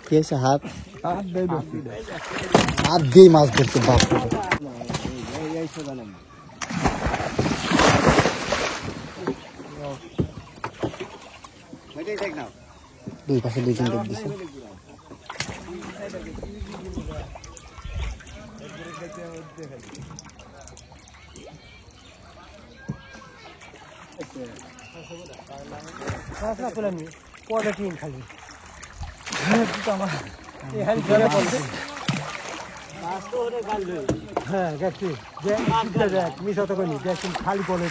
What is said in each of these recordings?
কি আছে হাত হাত দিয়ে মাছ ধরতে বাপ দুই পাশে দুইজন ডুব দিছে খালি হ্যাঁ গেছি মিশা তো করি দেখুন খালি বলে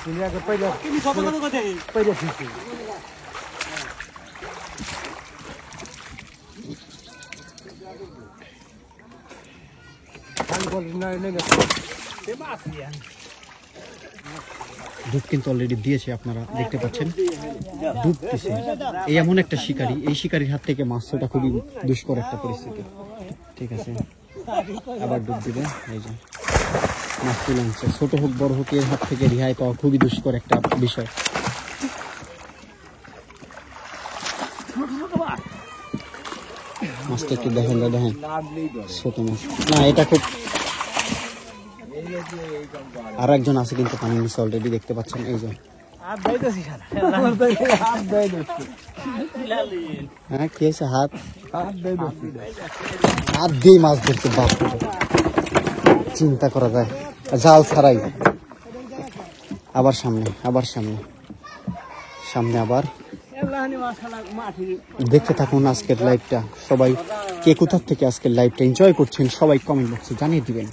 ডুব কিন্তু অলরেডি দিয়েছে, আপনারা দেখতে পাচ্ছেন ডুব দিছে। এই এমন একটা শিকারী, এই শিকারীর হাত থেকে মাছ ছোটা খুবই দুষ্কর একটা পরিস্থিতি। ঠিক আছে, আবার ডুব দিবে। এই যে মাছ তুলে আনছে, ছোট হোক বড় হোক এর হাত থেকে রেহাই পাওয়া খুবই দুষ্কর একটা বিষয়। মাছটা একটু দেখেন, দেখেন ছোট মাছ না, এটা খুব। আর একজন আছে কিন্তু পানির নিচে অলরেডি দেখতে পাচ্ছেন। এই যে হ্যাঁ কি আছে হাত হাত দিয়ে মাছ ধরতে বাপ চিন্তা করা যায়, জাল ছাড়াই। আবার সামনে, আবার সামনে, সামনে আবার। দেখতে থাকুন আজকের লাইভটা। সবাই কে কোথা থেকে আজকের লাইভটা এনজয় করছেন সবাই কমেন্ট বক্সে জানিয়ে দিবেন।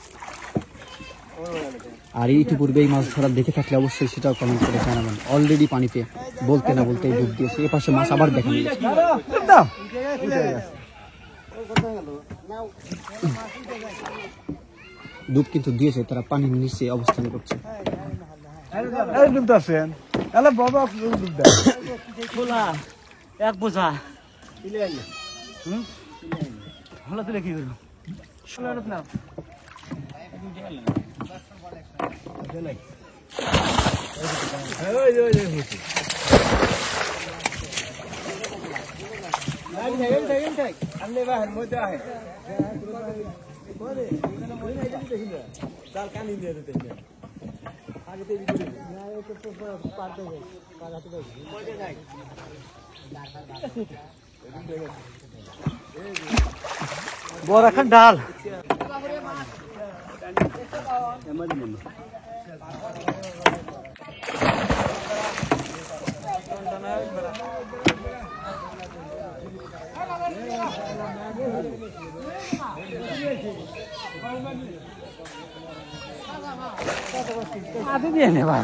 আর ইতিপূর্বে এই মাছ ধরা দেখে থাকলে অবশ্যই সেটাও কমেন্ট করে জানাবেন। অলরেডি পানিতে বলতে না বলতে ডুব দিয়েছে। এ পাশে মাছ আবার দেখেন, ডুব কিন্তু দিয়েছে, তারা পানির নিচে অবস্থান করছে। বড় একটা ডাল আদি দিয়ে নেবা।